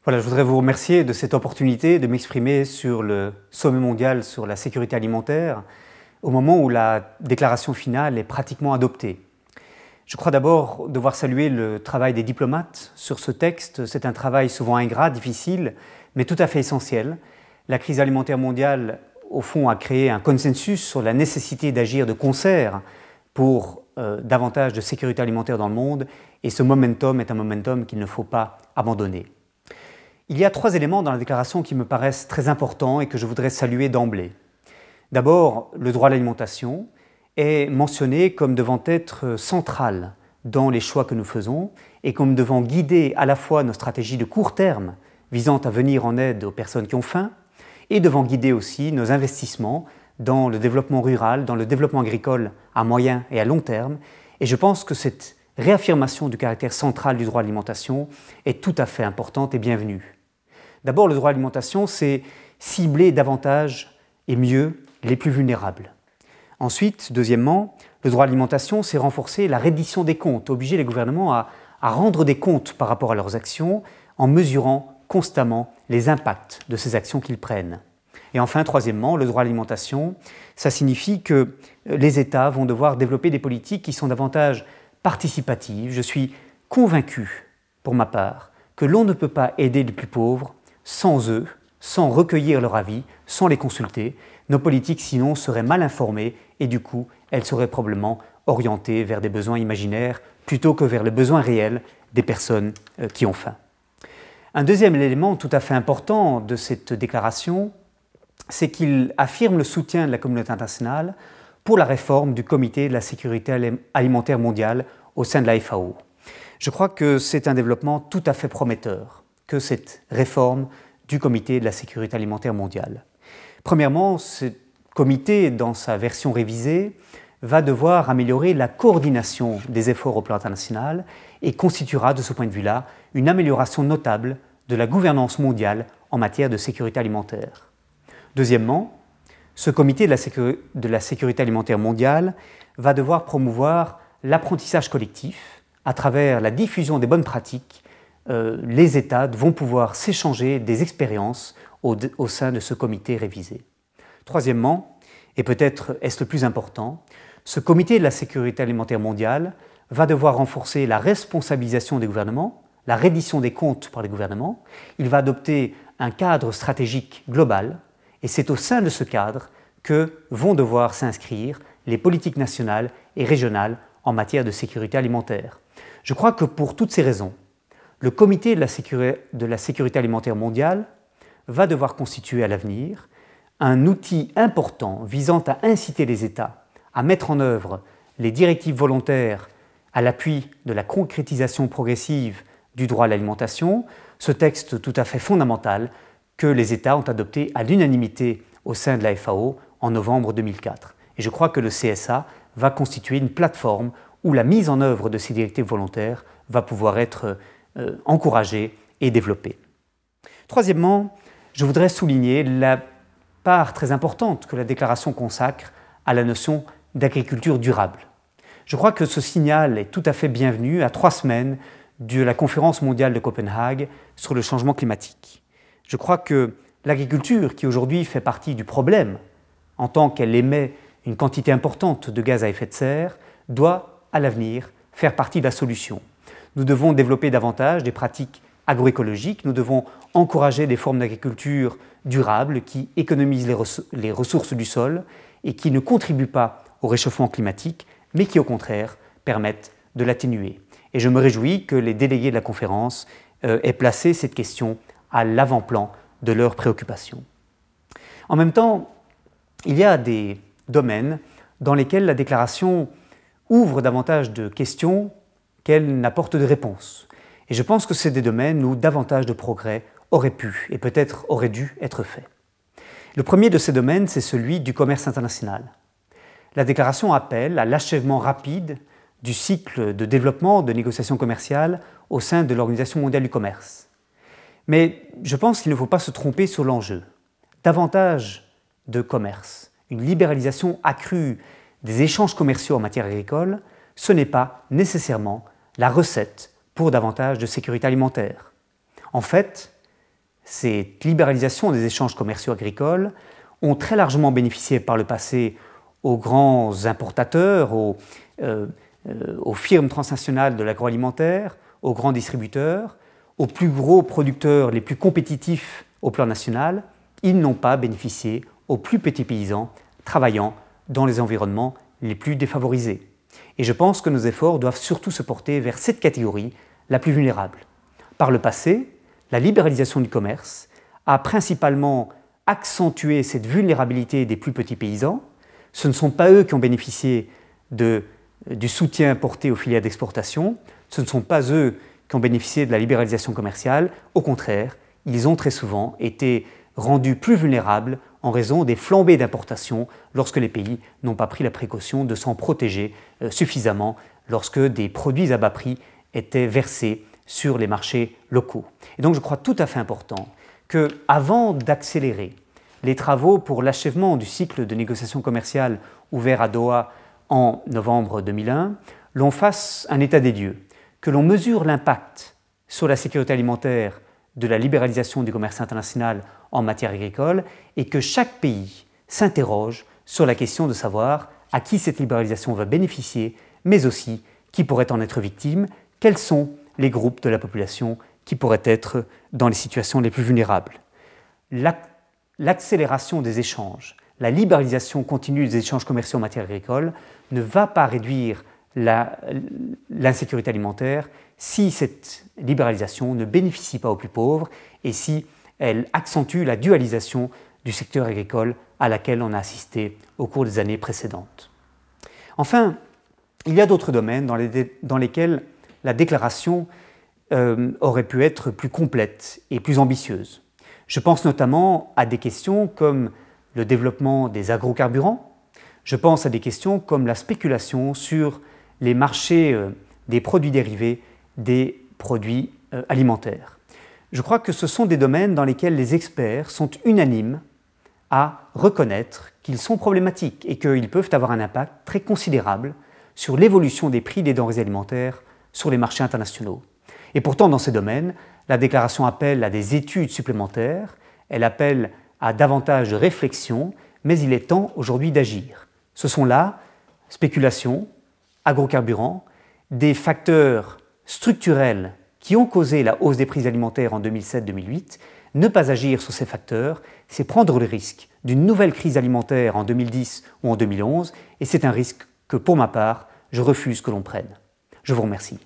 Voilà, je voudrais vous remercier de cette opportunité de m'exprimer sur le sommet mondial sur la sécurité alimentaire au moment où la déclaration finale est pratiquement adoptée. Je crois d'abord devoir saluer le travail des diplomates sur ce texte. C'est un travail souvent ingrat, difficile, mais tout à fait essentiel. La crise alimentaire mondiale, au fond, a créé un consensus sur la nécessité d'agir de concert pour davantage de sécurité alimentaire dans le monde, et ce momentum est un momentum qu'il ne faut pas abandonner. Il y a 3 éléments dans la déclaration qui me paraissent très importants et que je voudrais saluer d'emblée. D'abord, le droit à l'alimentation est mentionné comme devant être central dans les choix que nous faisons et comme devant guider à la fois nos stratégies de court terme visant à venir en aide aux personnes qui ont faim et devant guider aussi nos investissements dans le développement rural, dans le développement agricole à moyen et à long terme. Et je pense que cette réaffirmation du caractère central du droit à l'alimentation est tout à fait importante et bienvenue. D'abord, le droit à l'alimentation, c'est cibler davantage et mieux les plus vulnérables. Ensuite, deuxièmement, le droit à l'alimentation, c'est renforcer la reddition des comptes, obliger les gouvernements à rendre des comptes par rapport à leurs actions en mesurant constamment les impacts de ces actions qu'ils prennent. Et enfin, troisièmement, le droit à l'alimentation, ça signifie que les États vont devoir développer des politiques qui sont davantage participatives. Je suis convaincu, pour ma part, que l'on ne peut pas aider les plus pauvres sans eux, sans recueillir leur avis, sans les consulter. Nos politiques, sinon, seraient mal informées et du coup, elles seraient probablement orientées vers des besoins imaginaires plutôt que vers les besoins réels des personnes qui ont faim. Un deuxième élément tout à fait important de cette déclaration, c'est qu'il affirme le soutien de la communauté internationale pour la réforme du Comité de la sécurité alimentaire mondiale au sein de la FAO. Je crois que c'est un développement tout à fait prometteur que cette réforme du Comité de la sécurité alimentaire mondiale. Premièrement, ce comité, dans sa version révisée, va devoir améliorer la coordination des efforts au plan international et constituera, de ce point de vue-là, une amélioration notable de la gouvernance mondiale en matière de sécurité alimentaire. Deuxièmement, ce comité de la sécurité alimentaire mondiale va devoir promouvoir l'apprentissage collectif à travers la diffusion des bonnes pratiques. Les États vont pouvoir s'échanger des expériences au sein de ce comité révisé. Troisièmement, et peut-être est-ce le plus important, ce comité de la sécurité alimentaire mondiale va devoir renforcer la responsabilisation des gouvernements, la reddition des comptes par les gouvernements. Il va adopter un cadre stratégique global et c'est au sein de ce cadre que vont devoir s'inscrire les politiques nationales et régionales en matière de sécurité alimentaire. Je crois que pour toutes ces raisons, le Comité de la sécurité alimentaire mondiale va devoir constituer à l'avenir un outil important visant à inciter les États à mettre en œuvre les directives volontaires à l'appui de la concrétisation progressive du droit à l'alimentation, ce texte tout à fait fondamental que les États ont adopté à l'unanimité au sein de la FAO en novembre 2004. Et je crois que le CSA va constituer une plateforme où la mise en œuvre de ces directives volontaires va pouvoir être encouragée et développée. Troisièmement, je voudrais souligner la part très importante que la déclaration consacre à la notion d'agriculture durable. Je crois que ce signal est tout à fait bienvenu à 3 semaines de la conférence mondiale de Copenhague sur le changement climatique. Je crois que l'agriculture, qui aujourd'hui fait partie du problème en tant qu'elle émet une quantité importante de gaz à effet de serre, doit à l'avenir faire partie de la solution. Nous devons développer davantage des pratiques agroécologiques, nous devons encourager des formes d'agriculture durables qui économisent les ressources du sol et qui ne contribuent pas au réchauffement climatique, mais qui au contraire permettent de l'atténuer. Et je me réjouis que les délégués de la conférence aient placé cette question à l'avant-plan de leurs préoccupations. En même temps, il y a des domaines dans lesquels la déclaration ouvre davantage de questions qu'elle n'apporte de réponses. Et je pense que c'est des domaines où davantage de progrès auraient pu et peut-être auraient dû être faits. Le premier de ces domaines, c'est celui du commerce international. La déclaration appelle à l'achèvement rapide du cycle de développement de négociations commerciales au sein de l'Organisation mondiale du commerce. Mais je pense qu'il ne faut pas se tromper sur l'enjeu. Davantage de commerce, une libéralisation accrue des échanges commerciaux en matière agricole, ce n'est pas nécessairement la recette pour davantage de sécurité alimentaire. En fait, cette libéralisation des échanges commerciaux agricoles ont très largement bénéficié par le passé aux grands importateurs, aux firmes transnationales de l'agroalimentaire, aux grands distributeurs, aux plus gros producteurs les plus compétitifs au plan national. Ils n'ont pas bénéficié aux plus petits paysans travaillant dans les environnements les plus défavorisés. Et je pense que nos efforts doivent surtout se porter vers cette catégorie la plus vulnérable. Par le passé, la libéralisation du commerce a principalement accentué cette vulnérabilité des plus petits paysans. Ce ne sont pas eux qui ont bénéficié du soutien porté aux filières d'exportation, ce ne sont pas eux qui ont bénéficié de la libéralisation commerciale. Au contraire, ils ont très souvent été rendus plus vulnérables en raison des flambées d'importation lorsque les pays n'ont pas pris la précaution de s'en protéger suffisamment lorsque des produits à bas prix étaient versés sur les marchés locaux. Et donc je crois tout à fait important qu'avant d'accélérer les travaux pour l'achèvement du cycle de négociations commerciales ouvert à Doha en novembre 2001, l'on fasse un état des lieux, que l'on mesure l'impact sur la sécurité alimentaire de la libéralisation du commerce international en matière agricole et que chaque pays s'interroge sur la question de savoir à qui cette libéralisation va bénéficier, mais aussi qui pourrait en être victime, quels sont les groupes de la population qui pourraient être dans les situations les plus vulnérables. L'accélération des échanges, la libéralisation continue des échanges commerciaux en matière agricole ne va pas réduire l'insécurité alimentaire si cette libéralisation ne bénéficie pas aux plus pauvres et si elle accentue la dualisation du secteur agricole à laquelle on a assisté au cours des années précédentes. Enfin, il y a d'autres domaines dans lesquels la déclaration aurait pu être plus complète et plus ambitieuse. Je pense notamment à des questions comme le développement des agrocarburants, je pense à des questions comme la spéculation sur les marchés des produits dérivés des produits alimentaires. Je crois que ce sont des domaines dans lesquels les experts sont unanimes à reconnaître qu'ils sont problématiques et qu'ils peuvent avoir un impact très considérable sur l'évolution des prix des denrées alimentaires sur les marchés internationaux. Et pourtant, dans ces domaines, la déclaration appelle à des études supplémentaires, elle appelle à davantage de réflexion, mais il est temps aujourd'hui d'agir. Ce sont là spéculation, agrocarburants, des facteurs structurels qui ont causé la hausse des prix alimentaires en 2007-2008. Ne pas agir sur ces facteurs, c'est prendre le risque d'une nouvelle crise alimentaire en 2010 ou en 2011, et c'est un risque que, pour ma part, je refuse que l'on prenne. Je vous remercie.